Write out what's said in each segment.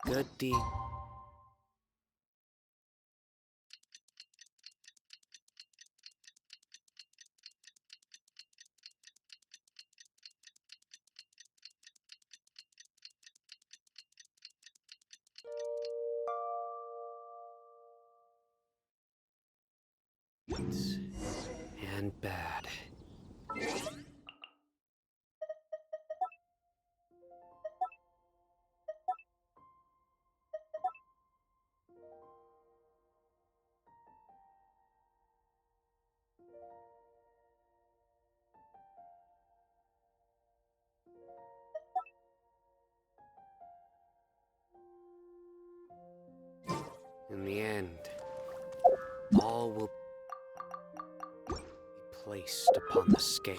Good deed. And bad. In the end, all will be placed upon the scale.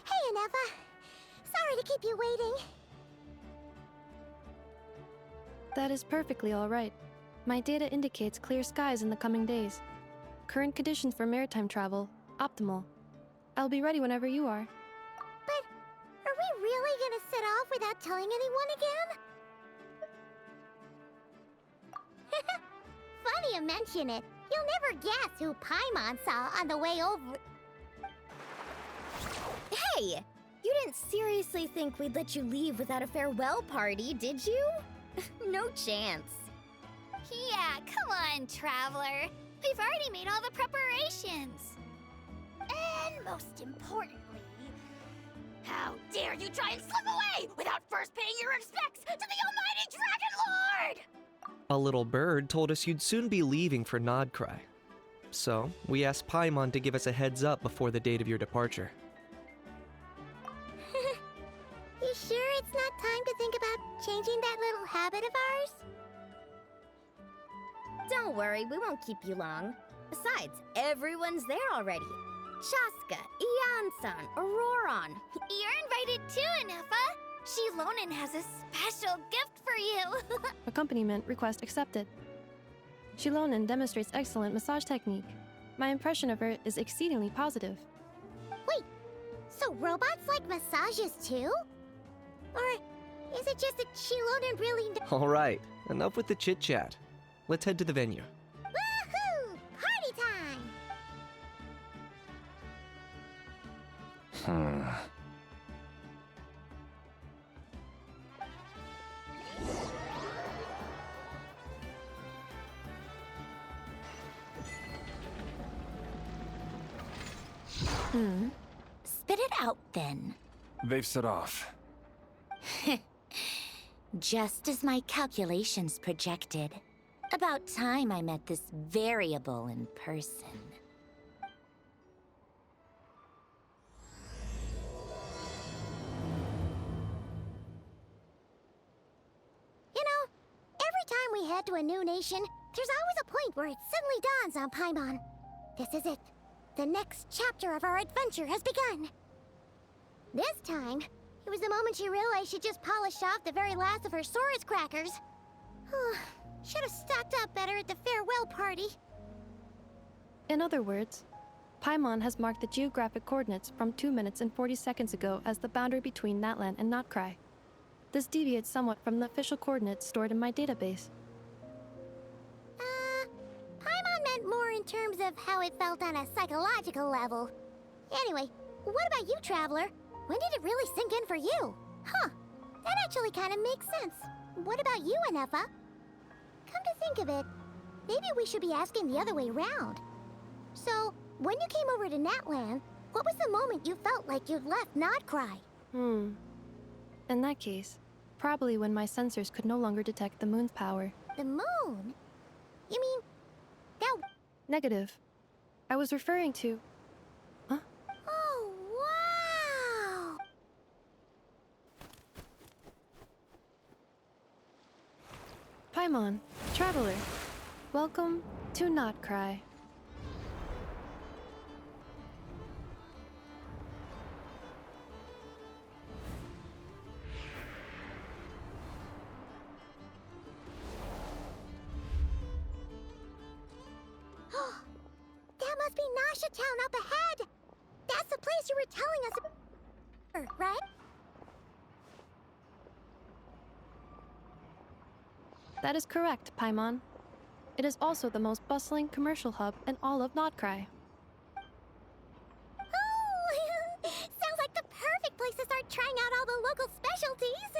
Hey, Aneva. Sorry to keep you waiting. That is perfectly all right. My data indicates clear skies in the coming days. Current conditions for maritime travel, optimal. I'll be ready whenever you are. But are we really gonna set off without telling anyone again? Funny you mention it. You'll never guess who Paimon saw on the way over. Hey! You didn't seriously think we'd let you leave without a farewell party, did you? No chance. Yeah, come on, Traveler. We've already made all the preparations. And most importantly, how dare you try and slip away without first paying your respects to the almighty Dragon Lord! A little bird told us you'd soon be leaving for Nod Krai. So, we asked Paimon to give us a heads up before the date of your departure. You sure it's not time to think about changing that little habit of ours? Don't worry, we won't keep you long. Besides, everyone's there already. Shaska, Ian-san, Auroron. You're invited too, Anefa. Shilonen has a special gift for you. Accompaniment request accepted. Shilonen demonstrates excellent massage technique. My impression of her is exceedingly positive. Wait, so robots like massages too? Or is it just that Shilonen really... Alright, enough with the chit-chat. Let's head to the venue. Woohoo! Party time! Spit it out then. They've set off. Just as my calculations projected. About time I met this variable in person. You know, every time we head to a new nation, There's always a point where it suddenly dawns on Paimon. This is it. The next chapter of our adventure has begun. This time, it was the moment she realized she just polished off the very last of her Saurus crackers. Should have stocked up better at the farewell party. In other words, Paimon has marked the geographic coordinates from 2 minutes and 40 seconds ago as the boundary between Natlan and Notkrai. This deviates somewhat from the official coordinates stored in my database. Paimon meant more in terms of how it felt on a psychological level. Anyway, what about you, Traveler? When did it really sink in for you? Huh, that actually kind of makes sense. What about you, Anefa? Come to think of it, maybe we should be asking the other way around. So, when you came over to Natlan, what was the moment you felt like you'd left Notkrai? In that case, probably when my sensors could no longer detect the moon's power. The moon? You mean, that... Negative. I was referring to... Oh, wow! Paimon, Traveler, welcome to Notkrai. That must be Nasha Town up ahead! That's the place you were telling us about, right? That is correct, Paimon. It is also the most bustling commercial hub in all of Notkrai. Oh! Sounds like the perfect place to start trying out all the local specialties!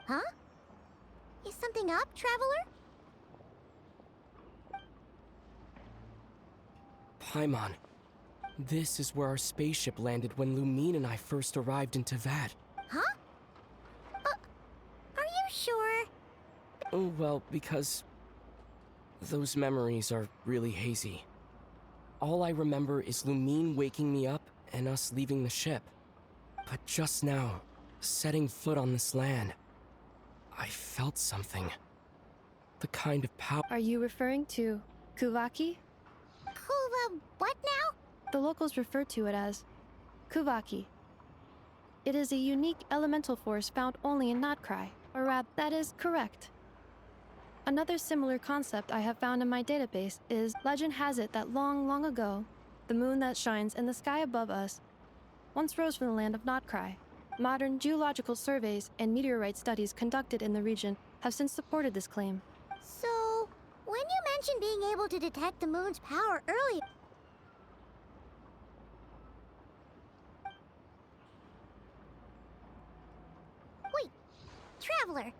Huh? Is something up, Traveler? Paimon, this is where our spaceship landed when Lumine and I first arrived in Tavad. Huh? Are you sure? Oh, well, because those memories are really hazy. All I remember is Lumine waking me up and us leaving the ship. But just now, setting foot on this land, I felt something. The kind of power. Are you referring to Kuvaki? What now? The locals refer to it as Kuvaki. It is a unique elemental force found only in Notkrai, or rather, that is correct. Another similar concept I have found in my database is legend has it that long, long ago, the moon that shines in the sky above us once rose from the land of Notkrai. Modern geological surveys and meteorite studies conducted in the region have since supported this claim. So, when you mentioned being able to detect the moon's power earlier... Wait, Traveler,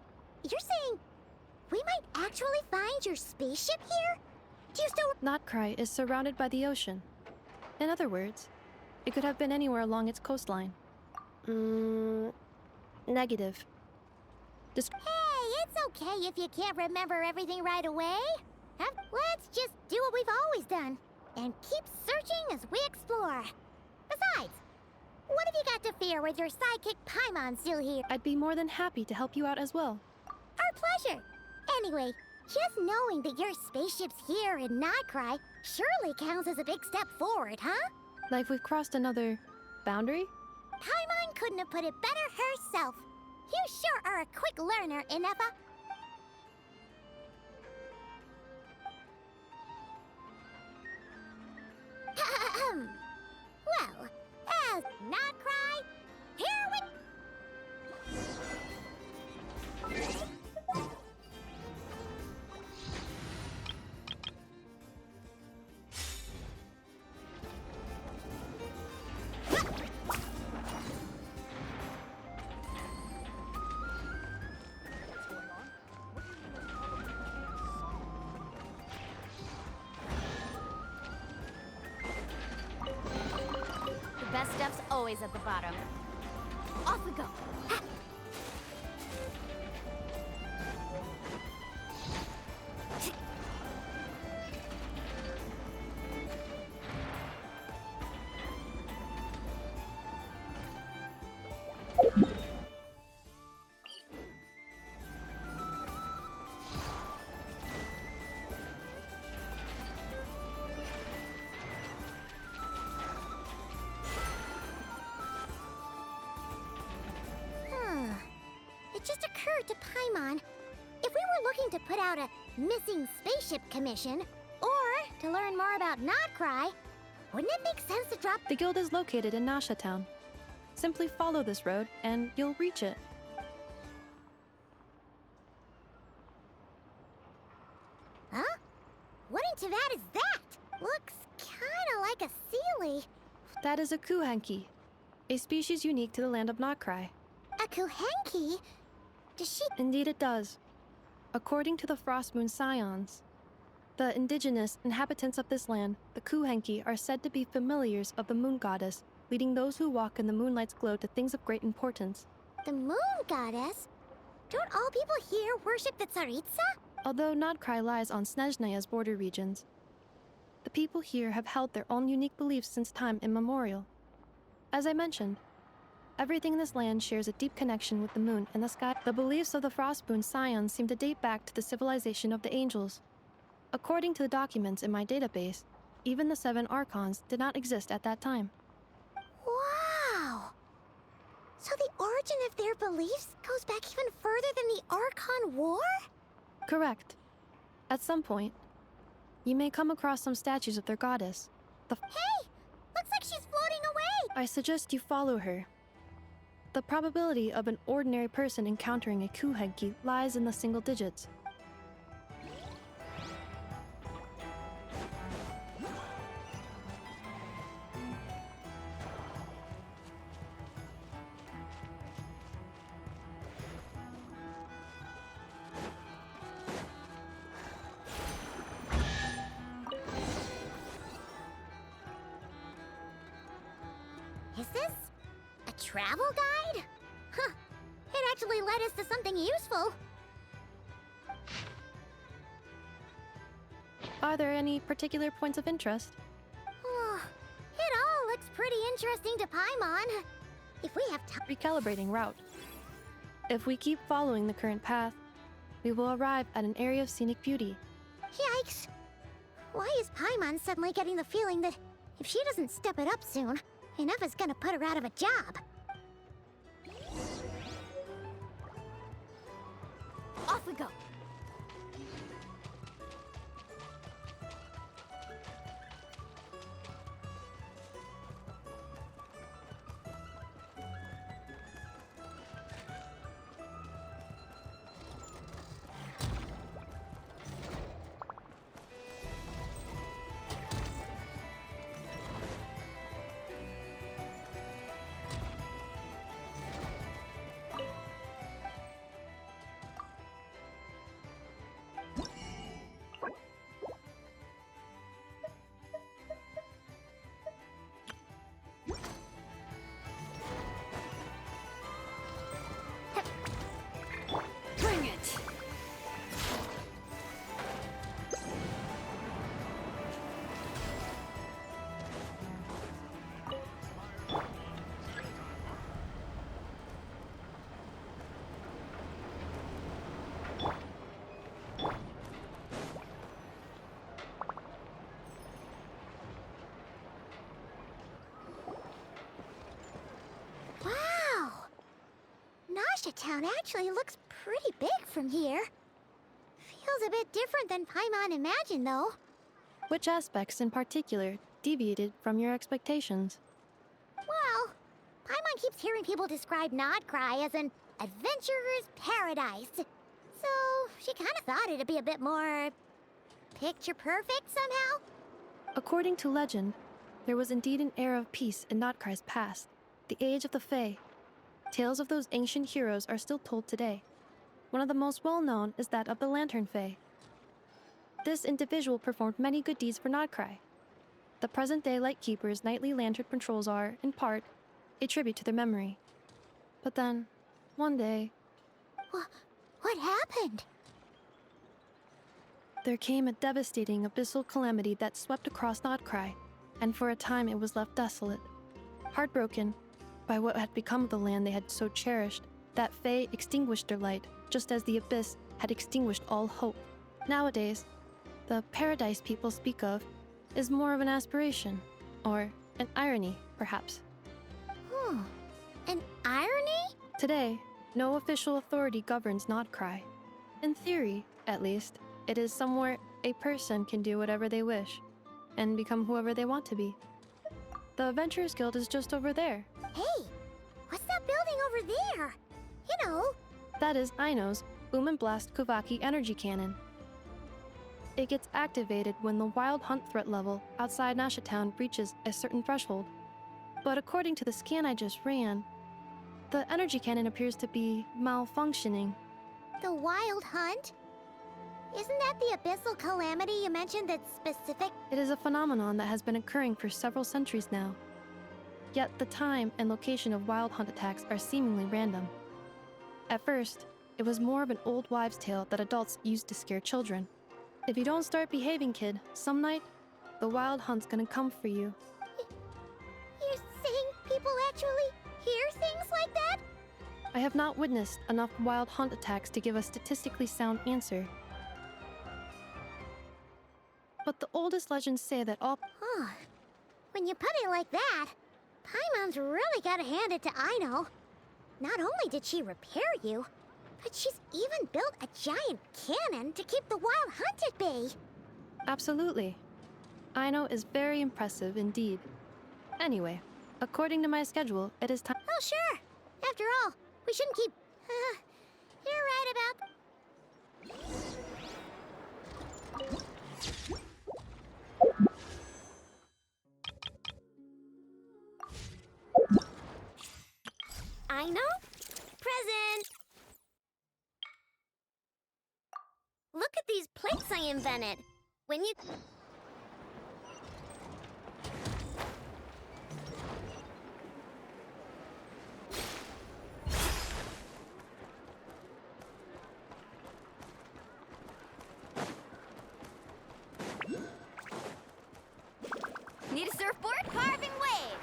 you're saying we might actually find your spaceship here? Do you still... Notkrai is surrounded by the ocean. In other words, it could have been anywhere along its coastline. Negative. Hey, it's okay if you can't remember everything right away. Let's just do what we've always done and keep searching as we explore. Besides, what have you got to fear with your sidekick Paimon still here? I'd be more than happy to help you out as well. Our pleasure. Anyway, just knowing that your spaceship's here in Notkrai surely counts as a big step forward, huh? Like we've crossed another boundary? Paimon couldn't have put it better herself. You sure are a quick learner, Inefa. Well, as Notkrai, here we... The best stuff's always at the bottom. Off we go. Ha! to Paimon, if we were looking to put out a missing spaceship commission, or to learn more about Nodcry, wouldn't it make sense to drop... The guild is located in Nasha Town. Simply follow this road and you'll reach it. Huh? What in Tavad is that? Looks kinda like a Sealy. That is a kuhanki, a species unique to the land of Nodcry. A Kuhenki? Does she... Indeed it does. According to the Frostmoon Scions, the indigenous inhabitants of this land, the kuhenki, are said to be familiars of the moon goddess, leading those who walk in the moonlight's glow to things of great importance. The moon goddess? Don't all people here worship the Tsaritsa? Although Nodcry lies on Snezhnaya's border regions, the people here have held their own unique beliefs since time immemorial. As I mentioned, everything in this land shares a deep connection with the moon and the sky. The beliefs of the Frostmoon Scions seem to date back to the civilization of the angels. According to the documents in my database, even the 7 Archons did not exist at that time. Wow! So the origin of their beliefs goes back even further than the Archon War? Correct. At some point, you may come across some statues of their goddess. Hey! Looks like she's floating away! I suggest you follow her. The probability of an ordinary person encountering a kuhenki lies in the single digits. Is this a travel guide? Huh. It actually led us to something useful. Are there any particular points of interest? Oh, it all looks pretty interesting to Paimon. If we have time... Recalibrating route. If we keep following the current path, we will arrive at an area of scenic beauty. Yikes. Why is Paimon suddenly getting the feeling that if she doesn't step it up soon, enough is gonna put her out of a job? Off we go. Bring it! Wow! Nasha Town actually looks pretty big from here. Feels a bit different than Paimon imagined, though. Which aspects in particular deviated from your expectations? Well, Paimon keeps hearing people describe Nodcry as an adventurer's paradise. So, she kind of thought it'd be a bit more... picture perfect somehow? According to legend, there was indeed an era of peace in Nodcry's past, the Age of the Fae. Tales of those ancient heroes are still told today. One of the most well-known is that of the Lantern Fae. This individual performed many good deeds for Nodcry. The present-day Lightkeeper's nightly lantern patrols are, in part, a tribute to their memory. But then, one day, What happened? there came a devastating abyssal calamity that swept across Nodcry, and for a time it was left desolate. Heartbroken by what had become of the land they had so cherished, that Fae extinguished their light, just as the abyss had extinguished all hope. Nowadays, the paradise people speak of is more of an aspiration, or an irony, perhaps. An irony? Today, No official authority governs Nodcry. In theory, at least, it is somewhere a person can do whatever they wish and become whoever they want to be. The Adventurers Guild is just over there. Hey, what's that building over there? You know, That is Aino's Boom and Blast Kuvaki energy cannon. It gets activated when the wild hunt threat level outside Nasha Town reaches a certain threshold. But according to the scan I just ran, the energy cannon appears to be malfunctioning. the wild hunt? Isn't that the abyssal calamity you mentioned that's specific? It is a phenomenon that has been occurring for several centuries now. Yet the time and location of wild hunt attacks are seemingly random. At first, it was more of an old wives' tale that adults used to scare children. If you don't start behaving, kid, some night, the wild hunt's gonna come for you. You're saying people actually hear things like that? I have not witnessed enough wild hunt attacks to give a statistically sound answer. But the oldest legends say that all Huh. When you put it like that, Paimon's really gotta hand it to Aino. Not only did she repair you, but she's even built a giant cannon to keep the wild hunt at bay. Absolutely. Aino is very impressive indeed. Anyway, according to my schedule, it is time. Oh, sure. After all, we shouldn't keep... you're right about... Aino? Present! Look at these plates I invented. When you... Need a surfboard? Carving waves!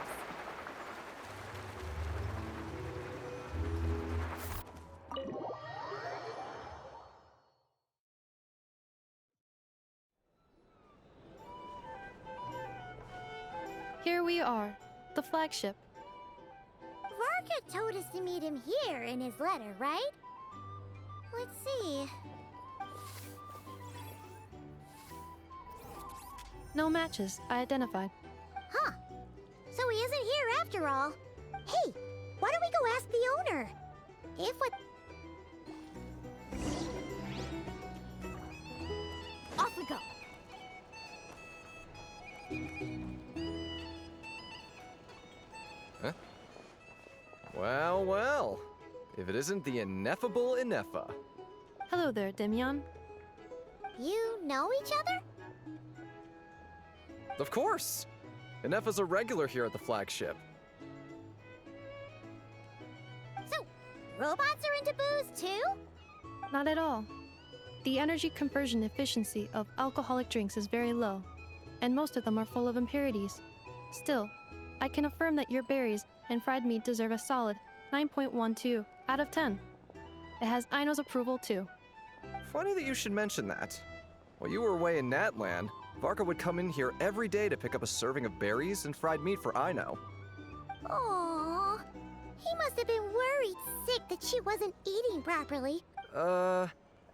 Here we are, the flagship. Varka told us to meet him here in his letter, right? Let's see. No matches identified. Huh. So he isn't here after all. Hey, why don't we go ask the owner? If what... Off we go. Huh? Well, well. If it isn't the ineffable Inefa. Hello there, Demian. You know each other? Of course! Inefa's a regular here at the flagship. So, robots are into booze too? Not at all. The energy conversion efficiency of alcoholic drinks is very low, and most of them are full of impurities. Still, I can affirm that your berries and fried meat deserve a solid 9.12 out of 10. It has Aino's approval too. Funny that you should mention that. While you were away in Natland, Varka would come in here every day to pick up a serving of berries and fried meat for Aino. Aww. He must have been worried sick that she wasn't eating properly.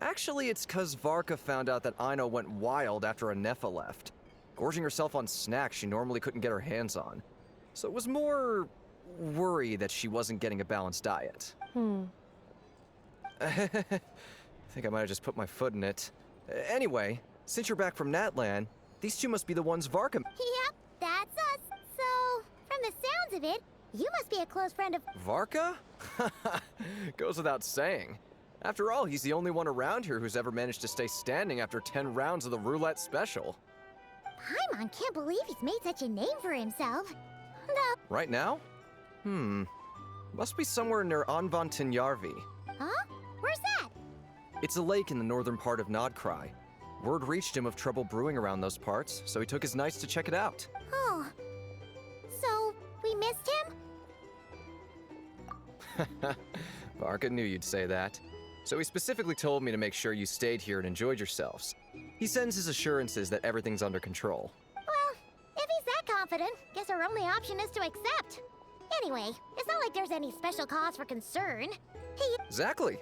Actually it's 'cause Varka found out that Aino went wild after Inefa left, gorging herself on snacks she normally couldn't get her hands on. So it was more worry that she wasn't getting a balanced diet. I think I might have just put my foot in it. Anyway, since you're back from Natland, these two must be the ones Varka... Yep, that's us. So, from the sounds of it, you must be a close friend of... Varka? Goes without saying. After all, he's the only one around here who's ever managed to stay standing after 10 rounds of the roulette special. Paimon can't believe he's made such a name for himself. No. Right now? Must be somewhere near Anvantinyarvi. Huh? Where's that? It's a lake in the northern part of Nodcry. Word reached him of trouble brewing around those parts, so he took his knights to check it out. Oh. So, we missed him? Varka knew you'd say that. So he specifically told me to make sure you stayed here and enjoyed yourselves. He sends his assurances that everything's under control. Well, if he's that confident, guess our only option is to accept. Anyway, it's not like there's any special cause for concern. Exactly.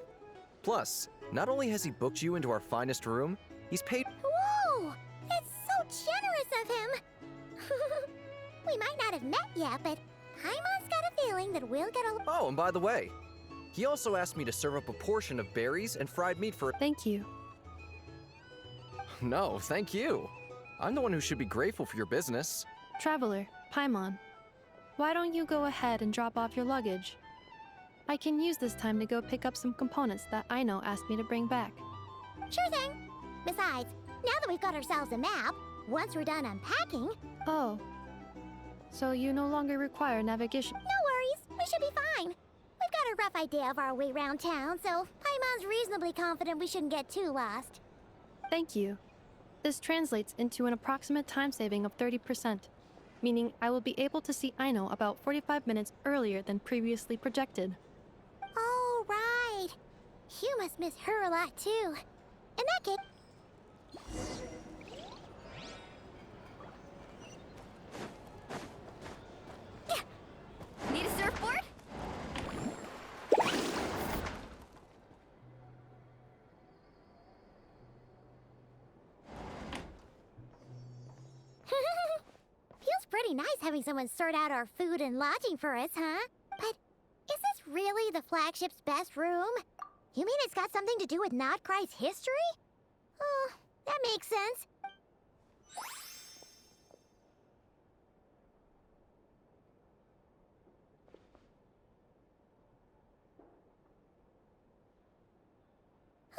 Plus, not only has he booked you into our finest room, he's paid. Whoa! That's so generous of him! We might not have met yet, but Paimon's got a feeling that we'll get along. Oh, and by the way, he also asked me to serve up a portion of berries and fried meat for. Thank you. No, thank you. I'm the one who should be grateful for your business. Traveler, Paimon, why don't you go ahead and drop off your luggage? I can use this time to go pick up some components that Aino asked me to bring back. Sure thing. Besides, now that we've got ourselves a map, once we're done unpacking, Oh. So you no longer require navigation. no worries, we should be fine. We've got a rough idea of our way around town, so Paimon's reasonably confident we shouldn't get too lost. Thank you. This translates into an approximate time saving of 30%, meaning I will be able to see Aino about 45 minutes earlier than previously projected. Oh, right. You must miss her a lot, too. In that case... Need a surfboard? Feels pretty nice having someone sort out our food and lodging for us, huh? But is this really the flagship's best room? You mean it's got something to do with Nod Krai's history? Oh, that makes sense.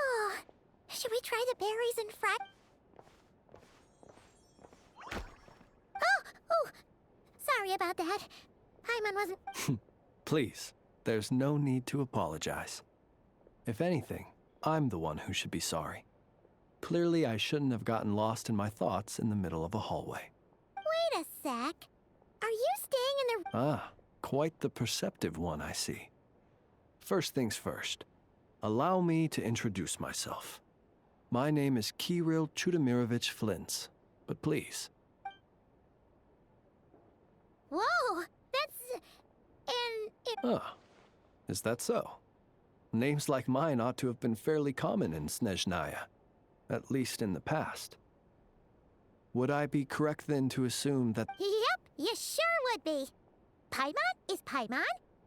Oh, should we try the berries and fry? Oh, sorry about that. Paimon wasn't... Please, there's no need to apologize. If anything, I'm the one who should be sorry. Clearly, I shouldn't have gotten lost in my thoughts in the middle of a hallway. Wait a sec. Are you staying in the... Ah, quite the perceptive one, I see. First things first, allow me to introduce myself. My name is Kirill Chudamirovich Flintz, but please. Whoa, that's... Ah, is that so? Names like mine ought to have been fairly common in Snezhnaya, at least in the past. Would I be correct then to assume that... Yep, you sure would be. Paimon is Paimon,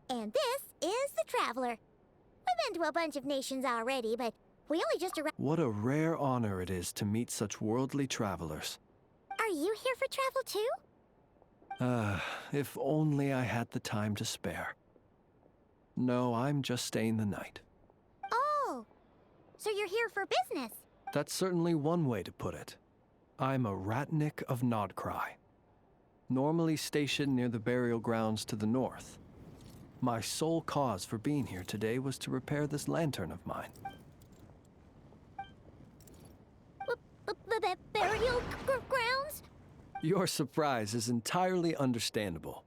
and this is the Traveler. We've been to a bunch of nations already, but we only just arrived... What a rare honor it is to meet such worldly travelers. Are you here for travel too? If only I had the time to spare. No, I'm just staying the night. Oh, so you're here for business? That's certainly one way to put it. I'm a Ratnik of Nod Krai, normally stationed near the burial grounds to the north. My sole cause for being here today was to repair this lantern of mine. Burial grounds? Your surprise is entirely understandable.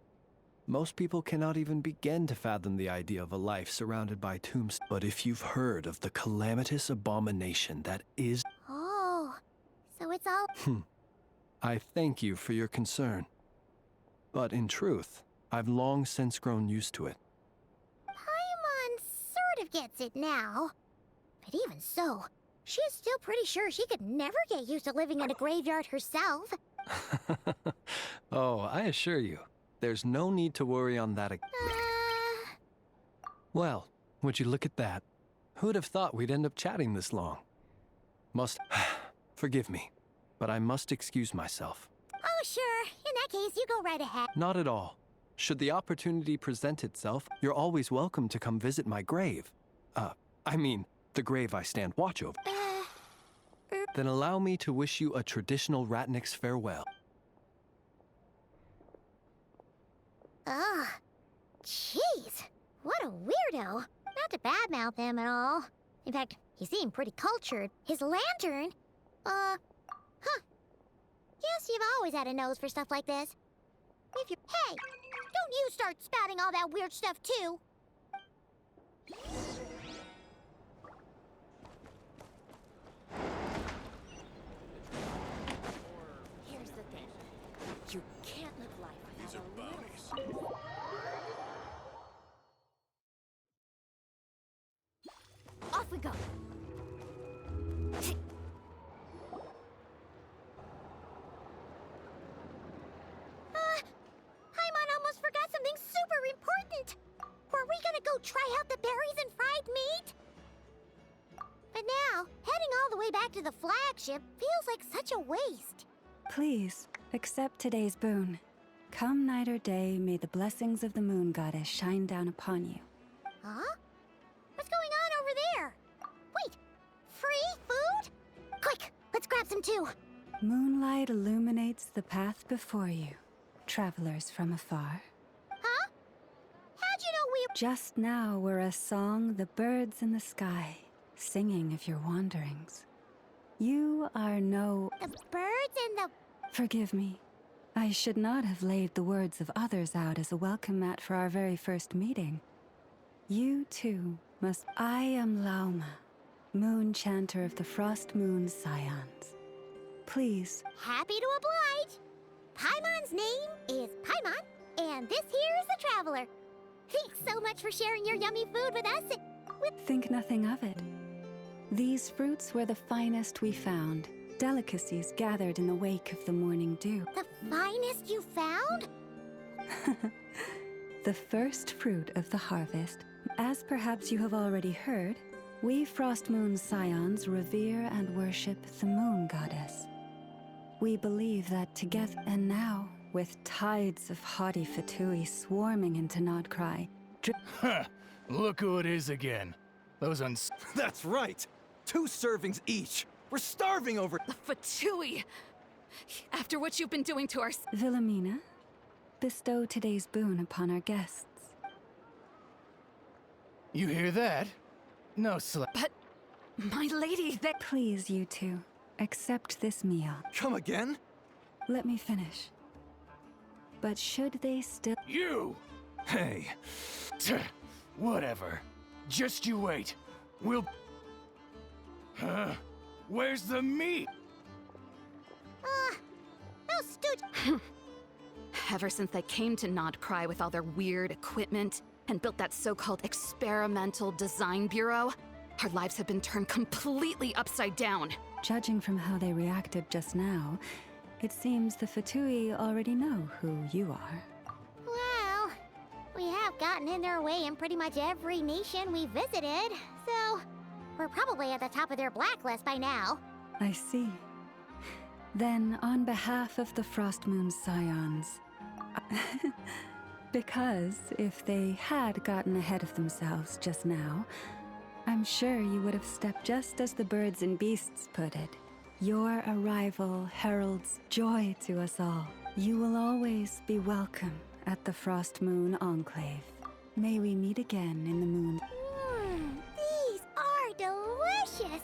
Most people cannot even begin to fathom the idea of a life surrounded by tombs. But if you've heard of the calamitous abomination that is... Oh, so it's all... I thank you for your concern. But in truth, I've long since grown used to it. Paimon sort of gets it now. But even so, she is still pretty sure she could never get used to living in a graveyard herself. Oh, I assure you, there's no need to worry on that. Well, would you look at that? Who'd have thought we'd end up chatting this long? Forgive me, but I must excuse myself. Oh, sure. In that case, you go right ahead. Not at all. Should the opportunity present itself, you're always welcome to come visit my grave. I mean, the grave I stand watch over. Then allow me to wish you a traditional Ratnik's farewell. Ugh. Jeez. What a weirdo. Not to badmouth him at all. In fact, he seemed pretty cultured. His lantern? Guess you've always had a nose for stuff like this. If you... Hey! Don't you start spouting all that weird stuff, too! Here's the thing. You can't live life without a little... we go. Paimon almost forgot something super important. Were we gonna go try out the berries and fried meat? But now, heading all the way back to the flagship feels like such a waste. Please, accept today's boon. Come night or day, may the blessings of the moon goddess shine down upon you. Huh? What's going on over there? Wait, free food? Quick, let's grab some too. Moonlight illuminates the path before you, travelers from afar. Huh? How'd you know we... Just now were a song the birds in the sky, singing of your wanderings. You are no... The birds and the... Forgive me. I should not have laid the words of others out as a welcome mat for our very first meeting. You, too, must... I am Lauma, moon chanter of the Frost Moon Scions. Please, Happy to oblige. Paimon's name is Paimon, and this here is the Traveler. Thanks so much for sharing your yummy food with us. think nothing of it. These fruits were the finest we found, delicacies gathered in the wake of the morning dew. The finest you found? The first fruit of the harvest. As perhaps you have already heard, we Frost Moon Scions revere and worship the moon goddess. We believe that together, and now, with tides of haughty Fatui swarming into Nod Krai, Huh. Look who it is again. Those That's right! 2 servings each! We're starving over... Fatui! After what you've been doing to our... Wilhelmina, bestow today's boon upon our guests. You hear that? No But, my lady, that... Please, you two, accept this meal. Come again? Let me finish. But should they still... You! Hey. Tch, whatever. Just you wait. We'll... Huh? Where's the meat? Those stooge... Ever since they came to Nod Krai with all their weird equipment and built that so-called experimental design bureau, our lives have been turned completely upside down. Judging from how they reacted just now, it seems the Fatui already know who you are. Well, we have gotten in their way in pretty much every nation we visited, so we're probably at the top of their blacklist by now. I see. Then, on behalf of the Frost Moon Scions... because if they had gotten ahead of themselves just now, I'm sure you would have stepped just as the birds and beasts put it. Your arrival heralds joy to us all. You will always be welcome at the Frost Moon Enclave. May we meet again in the moon. These are delicious!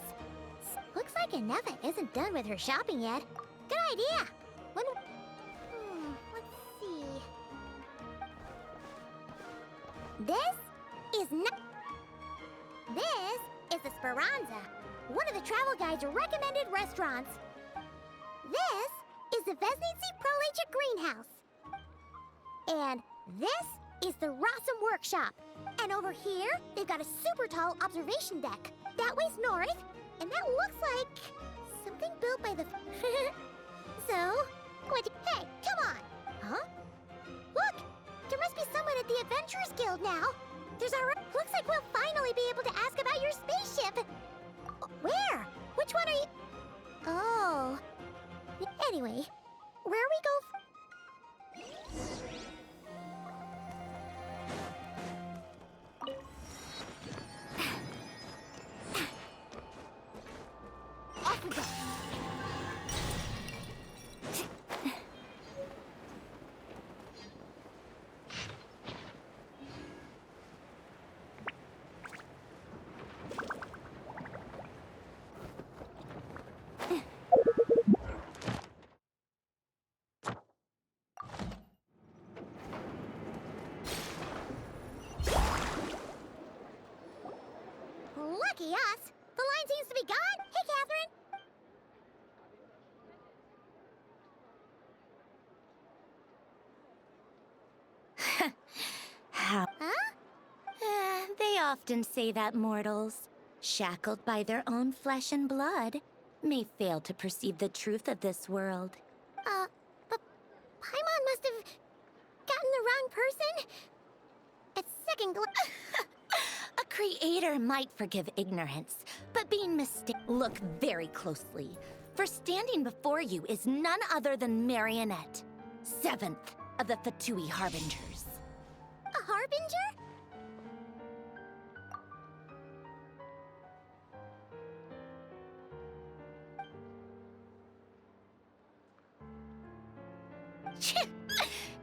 Looks like Inefa isn't done with her shopping yet. Good idea! When... let's see... This is not... This is the Speranza, one of the travel guide's recommended restaurants. This is the Vesnici Prolecha Greenhouse. And this is the Rossum Workshop. And over here, they've got a super tall observation deck. That way's north, and that looks like something built by the... So, what... Hey, come on! Huh? Look! There must be someone at the Adventurers Guild now. There's our... Looks like we'll finally be able to ask about your spaceship. Where? Which one are you... Oh. Anyway, where we go... Off we go. Lucky us! The line seems to be gone! Hey, Catherine! How? Huh? They often say that, mortals. shackled by their own flesh and blood, may fail to perceive the truth of this world. But Paimon must have gotten the wrong person? At second A creator might forgive ignorance, but being mistaken. Look very closely, for standing before you is none other than Marionette, 7th of the Fatui Harbingers. A harbinger?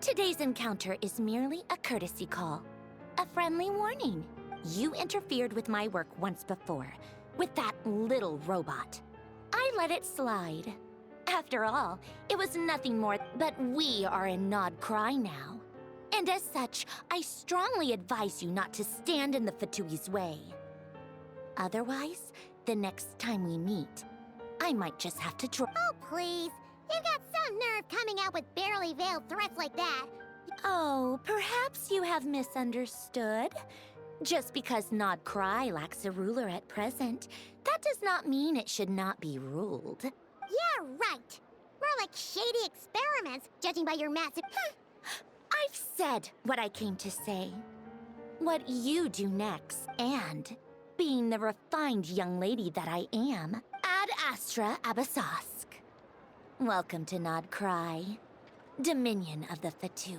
Today's encounter is merely a courtesy call. A friendly warning. You interfered with my work once before, with that little robot. I let it slide. After all, it was nothing more, but we are in Nod Krai now. And as such, I strongly advise you not to stand in the Fatui's way. Otherwise, the next time we meet, I might just have to drop. Oh, please. You've got some nerve coming out with barely veiled threats like that. Oh, perhaps you have misunderstood. Just because Nod Krai lacks a ruler at present, that does not mean it should not be ruled. Yeah, right. More like shady experiments, judging by your massive... I've said what I came to say. What you do next, and, being the refined young lady that I am, Ad Astra Abyssosque. Welcome to Nod Krai, Dominion of the Fatui.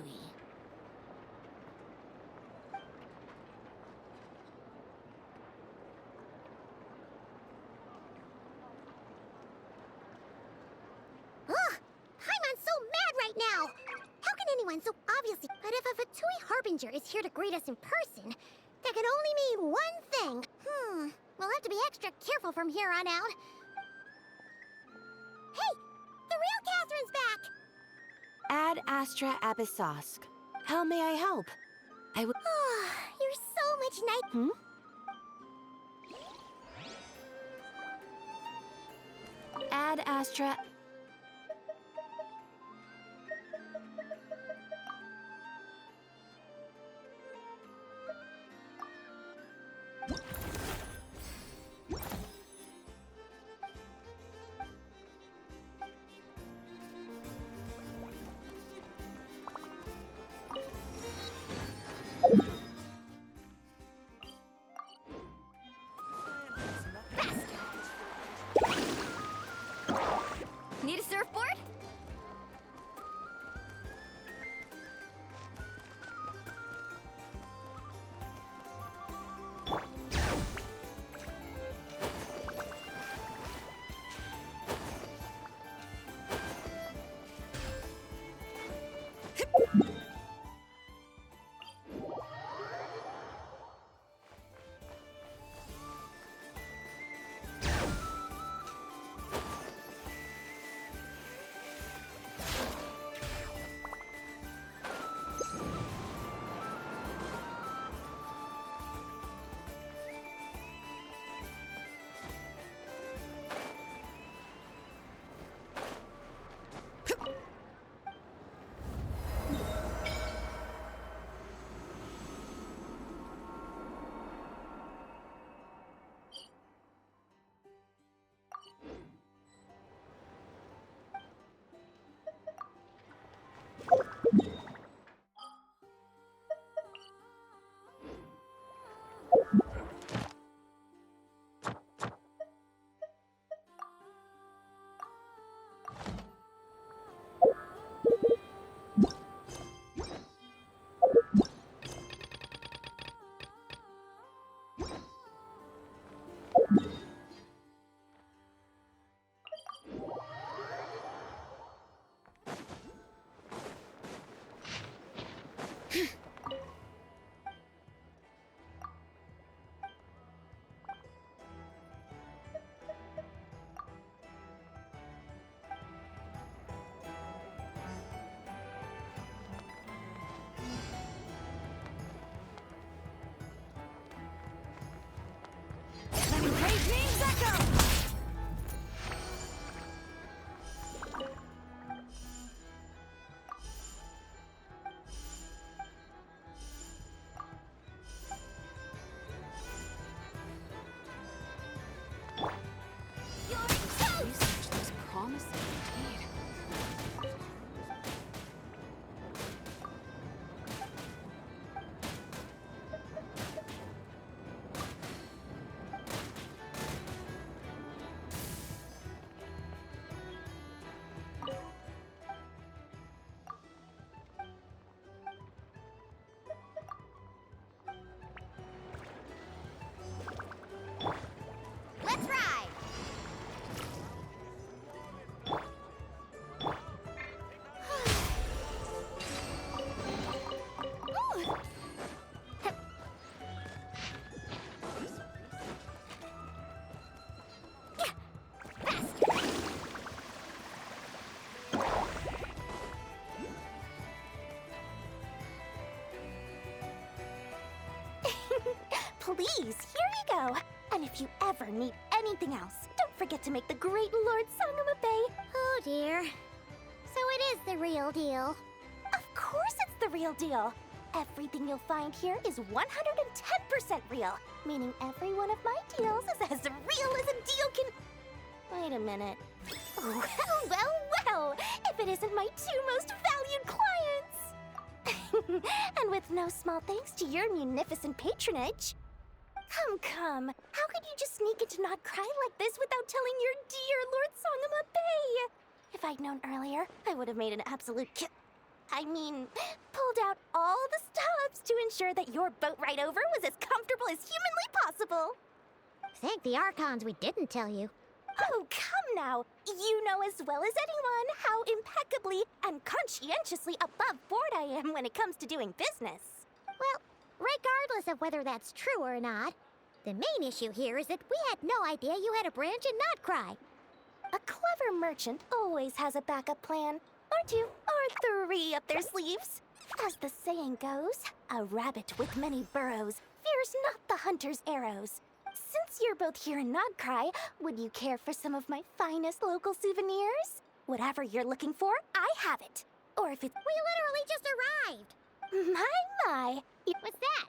Ugh! Paimon's so mad right now! How can anyone so obviously... But if a Fatui Harbinger is here to greet us in person, that can only mean one thing. We'll have to be extra careful from here on out. Hey! The real Catherine's back! Ad Astra Abyssosque. How may I help? I would... You're so much nice... Ad Astra... Please, here you go. And if you ever need anything else, don't forget to make the great Lord Sangamo Bay. Oh dear. So it is the real deal. Of course it's the real deal. Everything you'll find here is 110% real, meaning every one of my deals is as real as a deal can... Wait a minute. Well, if it isn't my two most valued clients! And with no small thanks to your munificent patronage. Come, how could you just sneak into Nod Krai like this without telling your dear Lord Sangamo Bay? If I'd known earlier, I would have made an absolute pulled out all the stops to ensure that your boat ride over was as comfortable as humanly possible. Thank the Archons we didn't tell you. Oh, come now. You know as well as anyone how impeccably and conscientiously above board I am when it comes to doing business. Well, regardless of whether that's true or not, the main issue here is that we had no idea you had a branch in Nod Krai. A clever merchant always has a backup plan. Or two, or three up their sleeves. As the saying goes, a rabbit with many burrows fears not the hunter's arrows. Since you're both here in Nod Krai, would you care for some of my finest local souvenirs? Whatever you're looking for, I have it. Or if it's... We literally just arrived! My. What's that?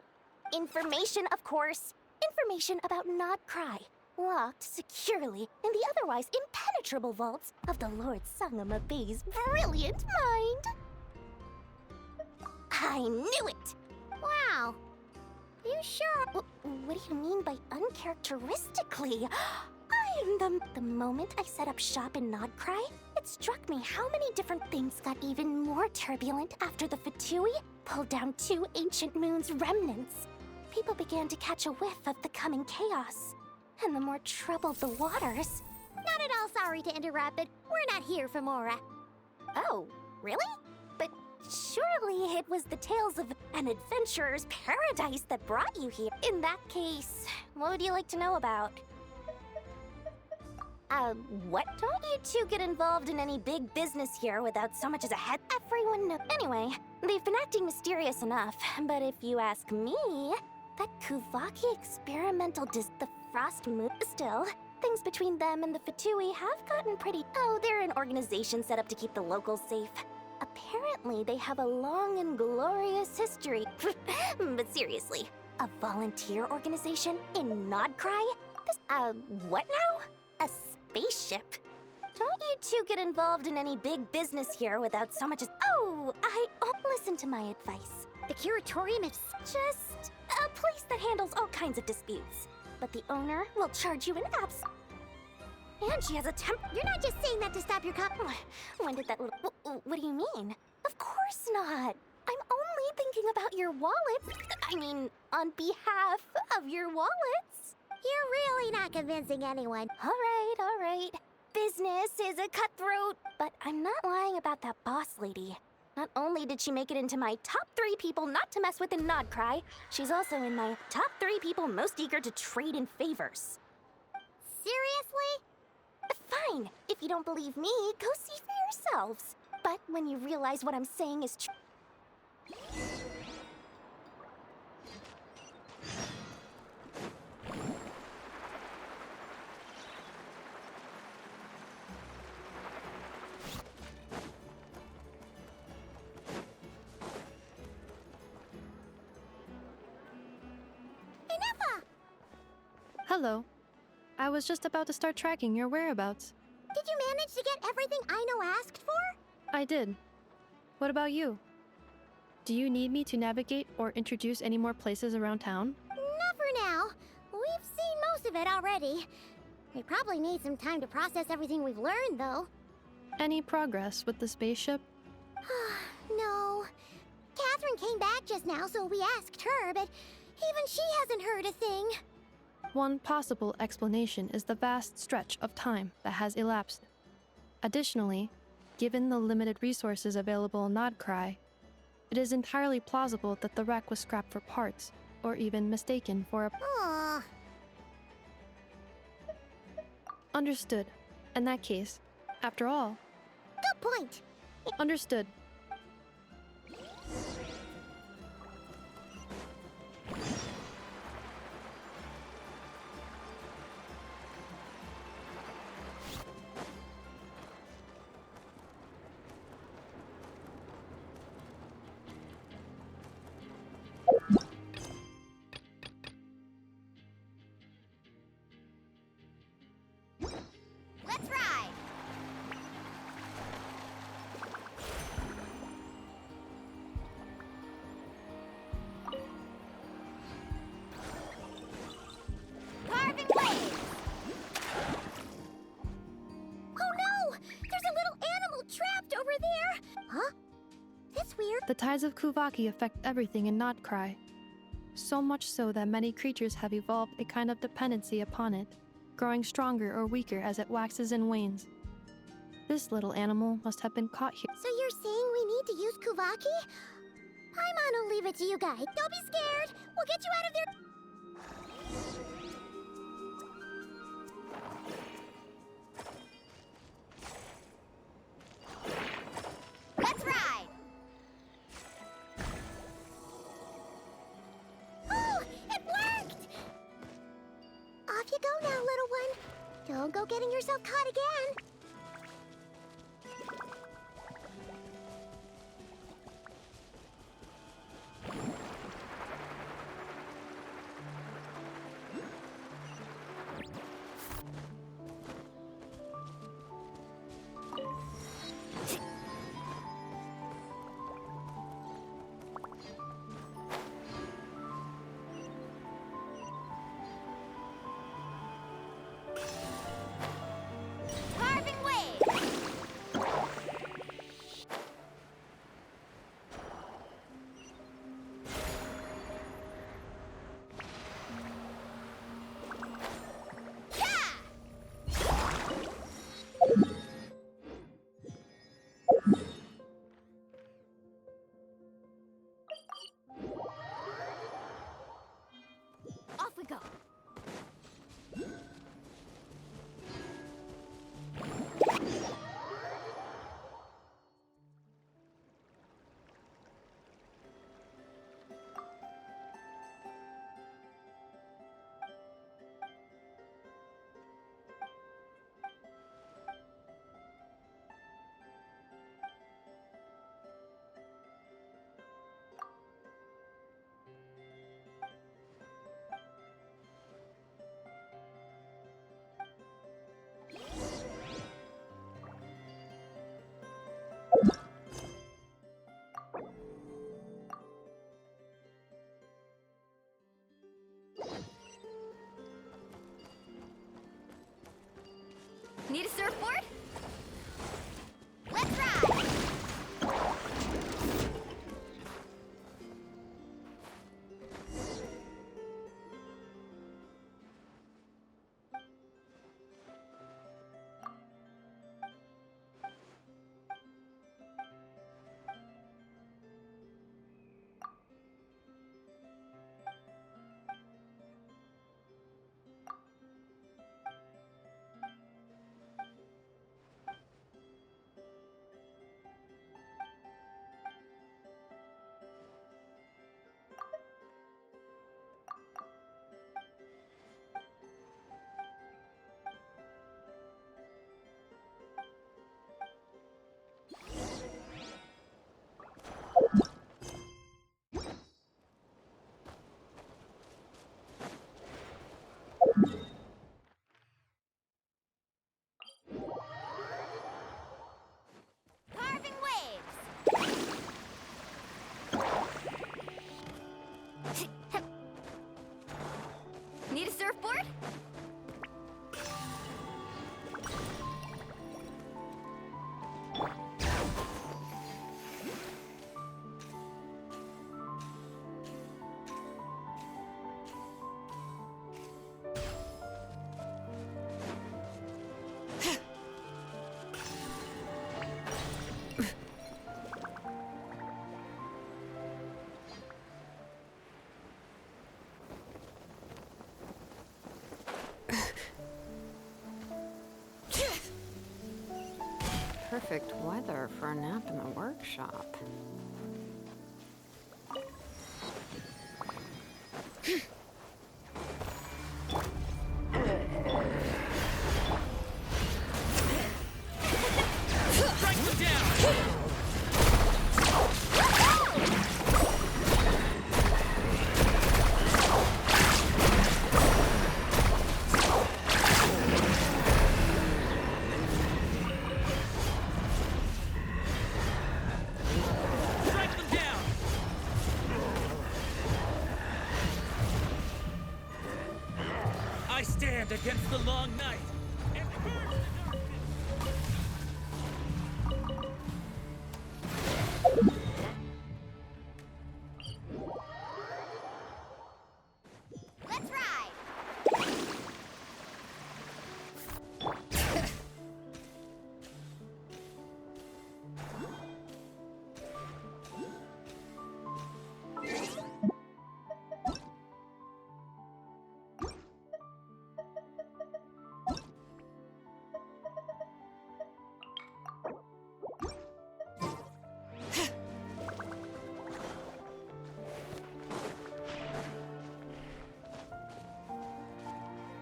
Information, of course. Information about Nod Krai. Locked securely in the otherwise impenetrable vaults of the Lord Sangamo Bay's brilliant mind. I knew it! Wow. You sure? What do you mean by uncharacteristically? The moment I set up shop in Nod Krai, it struck me how many different things got even more turbulent after the Fatui pulled down two ancient moon's remnants. People began to catch a whiff of the coming chaos. And the more troubled the waters... Not at all sorry to interrupt, but we're not here for Mora. Oh, really? But surely it was the tales of an adventurer's paradise that brought you here. In that case, what would you like to know about? What? Don't you two get involved in any big business here without so much as a head? Everyone knows. Anyway, they've been acting mysterious enough, but if you ask me, that Kuvaki experimental the Frost Moon still, things between them and the Fatui have gotten pretty... Oh, they're an organization set up to keep the locals safe. Apparently, they have a long and glorious history. But seriously, a volunteer organization in Nod Krai? What now? A spaceship? Don't you two get involved in any big business here without so much as... Oh, listen to my advice. The Curatorium is just a place that handles all kinds of disputes. But the owner will charge you an abs... And she has a You're not just saying that to stop your cop... When did that... What do you mean? Of course not. I'm only thinking about your wallets. On behalf of your wallets. You're really not convincing anyone. All right. Business is a cutthroat. But I'm not lying about that boss lady. Not only did she make it into my top 3 people not to mess with in Nod Krai, she's also in my top 3 people most eager to trade in favors. Seriously? Fine. If you don't believe me, go see for yourselves. But when you realize what I'm saying is true... Hello. I was just about to start tracking your whereabouts. Did you manage to get everything Aino asked for? I did. What about you? Do you need me to navigate or introduce any more places around town? Not for now. We've seen most of it already. We probably need some time to process everything we've learned, though. Any progress with the spaceship? No. Catherine came back just now, so we asked her, but even she hasn't heard a thing. One possible explanation is the vast stretch of time that has elapsed. Additionally, given the limited resources available in Nod Krai, it is entirely plausible that the wreck was scrapped for parts, or even mistaken for a... Aww. Understood. In that case, after all... Good point. Understood. Let's ride! Carving waves! Oh no! There's a little animal trapped over there! Huh? That's weird. The tides of Kuvaki affect everything in Nod Krai. So much so that many creatures have evolved a kind of dependency upon it, growing stronger or weaker as it waxes and wanes. This little animal must have been caught here. So you're saying we need to use Kuvaki? Paimon will leave it to you guys. Don't be scared. We'll get you out of there. Let's ride! Oh, it worked! Off you go now, little one. Don't go getting yourself caught again. Carving waves! Off we go. Need a surfboard? Let's ride! Carving waves! Need a surfboard? Perfect weather for a nap in the workshop. stand against the long night and curse the darkness. Let's ride!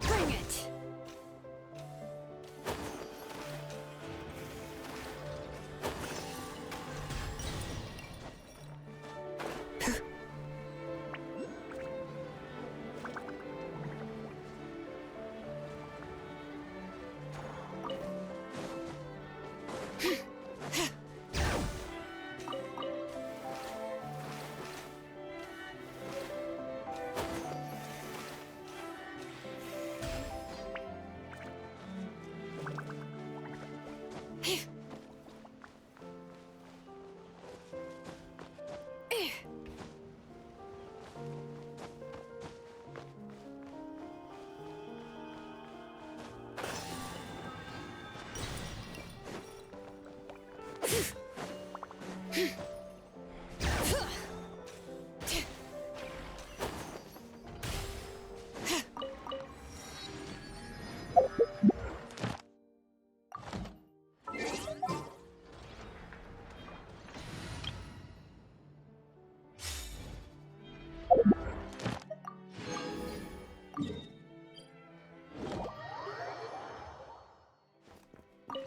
Bring it!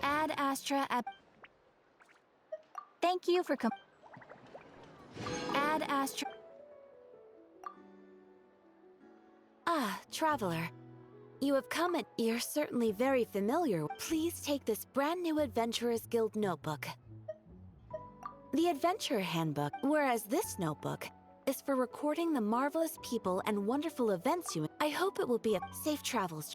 Ad Astra ab. Thank you for Ad Astra. Ah, traveler. You have come at. You're certainly very familiar. Please take this brand new Adventurers Guild notebook. The Adventurer Handbook, whereas this notebook is for recording the marvelous people and wonderful events you. I hope it will be a safe travels.